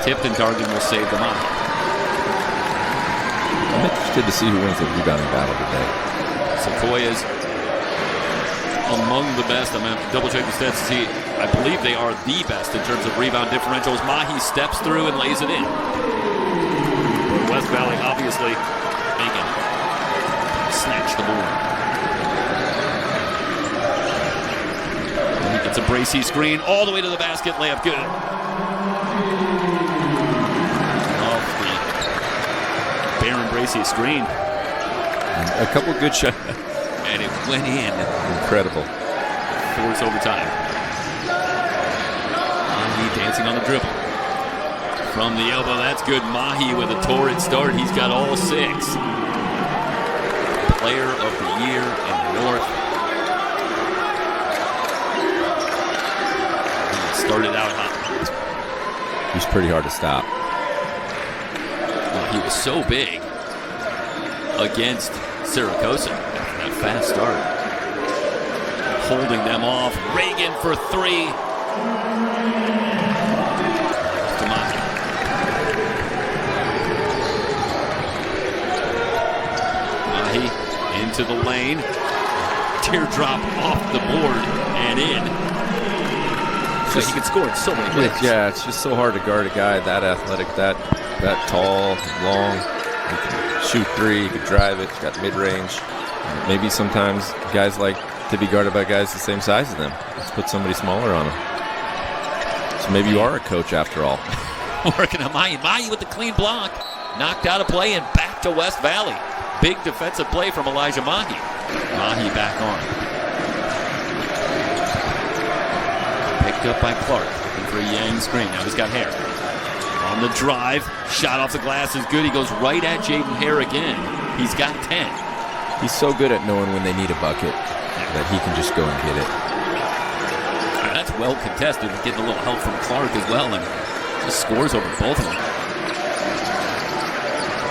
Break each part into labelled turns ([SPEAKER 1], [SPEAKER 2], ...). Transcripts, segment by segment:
[SPEAKER 1] Tipped and Dargan will save the Mahi.
[SPEAKER 2] I'm interested to see who wins the rebounding battle today.
[SPEAKER 1] Sequoia's among the best. I'm going to double check the stats to see. I believe they are the best in terms of rebound differentials. Mahi steps through and lays it in. West Valley obviously making snatch the board. And he gets a Bracey screen all the way to the basket. Layup good. Off the Baron Bracey screen.
[SPEAKER 2] A couple good shots.
[SPEAKER 1] And it went in.
[SPEAKER 2] Incredible.
[SPEAKER 1] Force overtime. Mahi dancing on the dribble. From the elbow, that's good. Mahi with a torrid start. He's got all 6. Player of the year in the North. He started out hot.
[SPEAKER 2] He's pretty hard to stop.
[SPEAKER 1] Well, he was so big against Saracosa. That fast start. Holding them off. Reagan for 3. To Mahi. Mahi into the lane. Teardrop off the board and in. So he can score in so many ways.
[SPEAKER 2] Yeah, it's just so hard to guard a guy that athletic, that tall, long. He can shoot 3, he can drive it, he's got mid-range. Maybe sometimes guys like to be guarded by guys the same size as them. Let's put somebody smaller on them. So maybe you are a coach after all.
[SPEAKER 1] Working on Mahi. Mahi with the clean block. Knocked out of play and back to West Valley. Big defensive play from Elijah Mahi. Mahi back on. Picked up by Clark. Looking for a Yang screen. Now he's got Hare. On the drive. Shot off the glass is good. He goes right at Jaden Hare again. He's got 10.
[SPEAKER 2] He's so good at knowing when they need a bucket that he can just go and get it.
[SPEAKER 1] That's well contested. Getting a little help from Clark as well, and just scores over both of them.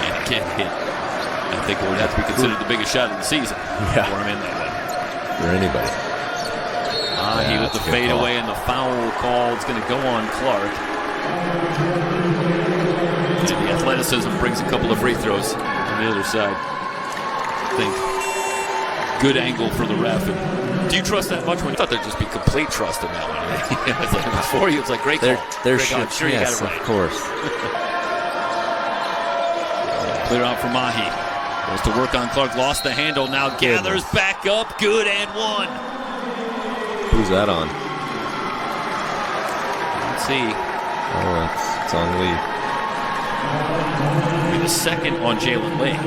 [SPEAKER 1] And again, hit. I think it would have to be considered the biggest shot of the season for him in that way.
[SPEAKER 2] For anybody.
[SPEAKER 1] Mahi with the fadeaway and the foul call. It's going to go on Clark. And the athleticism brings a couple of free throws on the other side. I think good angle for the ref. And do you trust that much? I thought there'd just be complete trust in that one. It's like before you, it's like great call.
[SPEAKER 2] There's
[SPEAKER 1] I'm sure you got it right.
[SPEAKER 2] Of course.
[SPEAKER 1] Clear out for Mahi. Goes to work on Clark. Lost the handle. Now gathers back up. Good and 1.
[SPEAKER 2] Who's that on?
[SPEAKER 1] Let's see.
[SPEAKER 2] Oh, it's on Lee.
[SPEAKER 1] Be the second on Jalen Lee.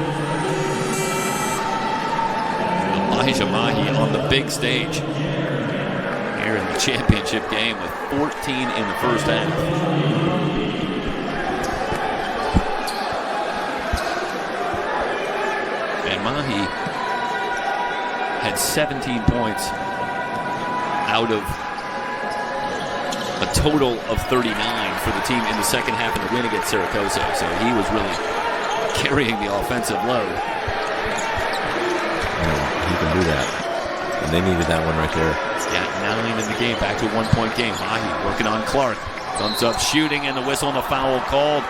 [SPEAKER 1] Elijah Mahi on the big stage here in the championship game with 14 in the first half. And Mahi had 17 points out of a total of 39 for the team in the second half in the win against Saracosa. So he was really carrying the offensive load.
[SPEAKER 2] He can do that. And they needed that one right there.
[SPEAKER 1] Yeah, 9 in the game, back to a 1-point game. Mahi working on Clark. Comes up shooting, and the whistle and the foul called.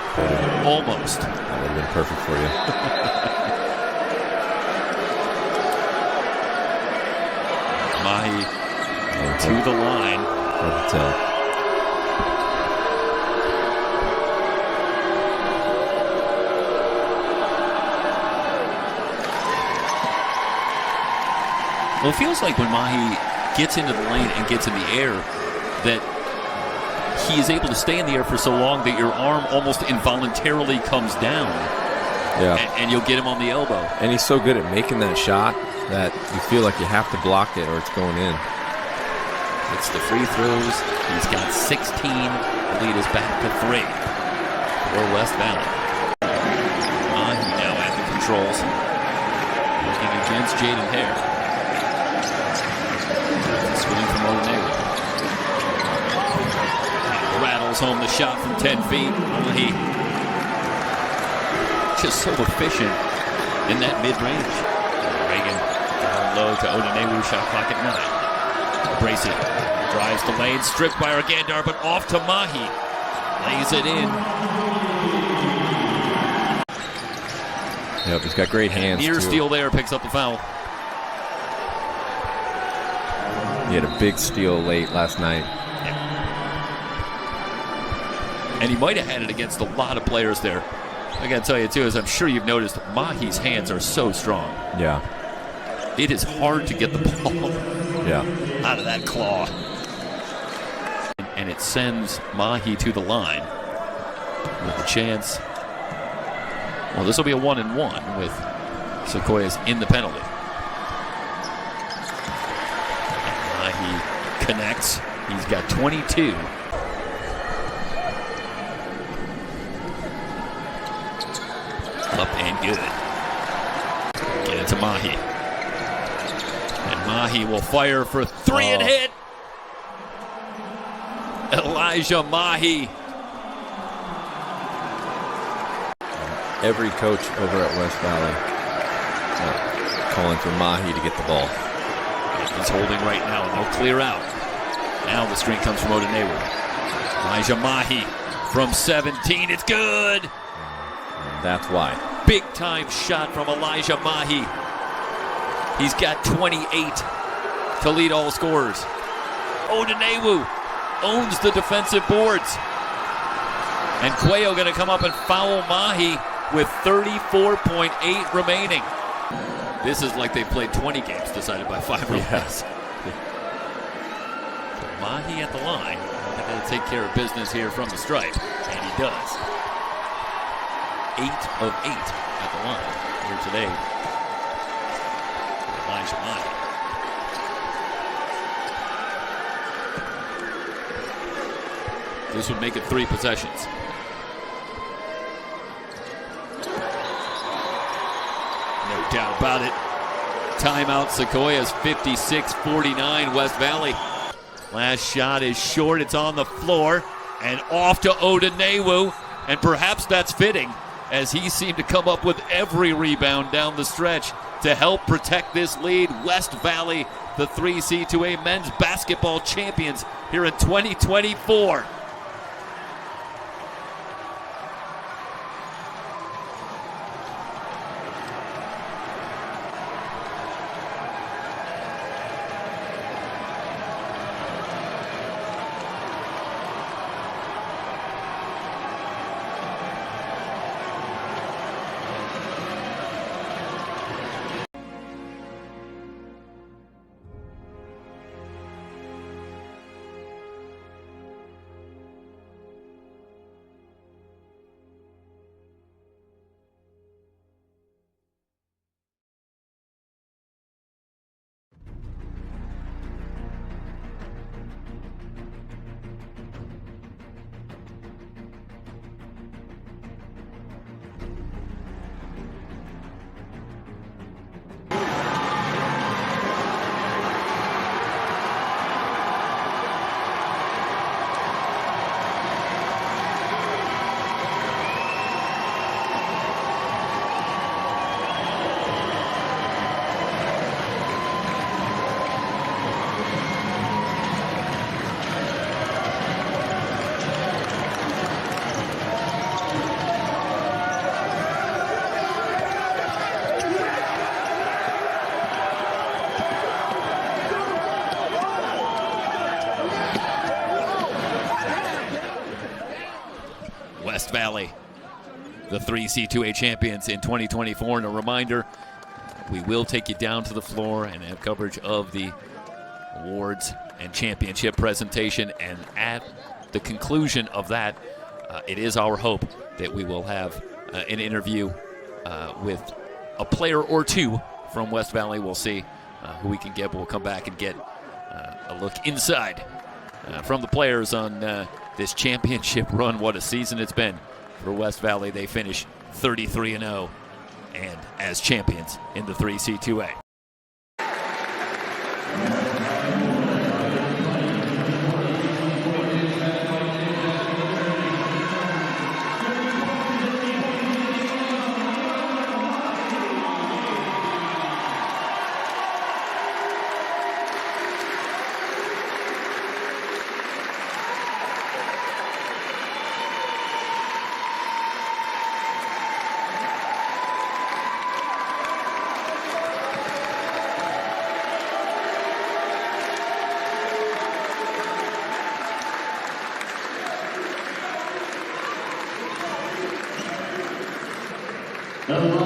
[SPEAKER 1] Almost.
[SPEAKER 2] That would have been perfect for you.
[SPEAKER 1] Mahi to the line.
[SPEAKER 2] Hard to tell.
[SPEAKER 1] Well, it feels like when Mahi gets into the lane and gets in the air that he is able to stay in the air for so long that your arm almost involuntarily comes down.
[SPEAKER 2] Yeah.
[SPEAKER 1] And you'll get him on the elbow.
[SPEAKER 2] And he's so good at making that shot that you feel like you have to block it or it's going in.
[SPEAKER 1] It's the free throws. He's got 16. The lead is back to 3 for West Valley. Mahi now at the controls. Working against Jaden Hare. Swing from O'Neill. Rattles home the shot from 10 feet. Mahi just so efficient in that mid-range. Reagan down low to Odenewu, shot clock at 9. Bracey drives the lane, stripped by Argandar, but off to Mahi. Lays it in.
[SPEAKER 2] Yep, he's got great hands,
[SPEAKER 1] Near
[SPEAKER 2] too.
[SPEAKER 1] steal there, picks up the foul.
[SPEAKER 2] He had a big steal late last night.
[SPEAKER 1] And he might have had it against a lot of players there. I got to tell you, too, as I'm sure you've noticed, Mahi's hands are so strong.
[SPEAKER 2] Yeah.
[SPEAKER 1] It is hard to get the ball out of that claw. And it sends Mahi to the line with a chance. Well, this will be a 1-and-1 with Sequoias in the penalty. And Mahi connects. He's got 22. Up and good. Get it to Mahi. And Mahi will fire for three and hit. Elijah Mahi.
[SPEAKER 2] Every coach over at West Valley calling for Mahi to get the ball.
[SPEAKER 1] He's holding right now, and they'll clear out. Now the screen comes from Odanewu. Elijah Mahi from 17. It's good.
[SPEAKER 2] That's why.
[SPEAKER 1] Big time shot from Elijah Mahi. He's got 28 to lead all scorers. Odanewu owns the defensive boards. And Cuello going to come up and foul Mahi with 34.8 remaining. This is like they played 20 games decided by 5 or less. So Mahi at the line. They're going to take care of business here from the stripe. And he does. 8 of 8 at the line here today. Elijah Mahi. This would make it 3 possessions. No doubt about it. Timeout, Sequoias 56-49 West Valley. Last shot is short. It's on the floor and off to Odanewu. And perhaps that's fitting, as he seemed to come up with every rebound down the stretch to help protect this lead. West Valley, the 3C2A men's basketball champions here in 2024. West Valley, the 3C2A champions in 2024. And a reminder, we will take you down to the floor and have coverage of the awards and championship presentation. And at the conclusion of that, it is our hope that we will have an interview with a player or two from West Valley. We'll see who we can get. We'll come back and get a look inside from the players on this championship run. What a season it's been for West Valley. They finish 33-0 and as champions in the 3C2A.
[SPEAKER 3] Mahi.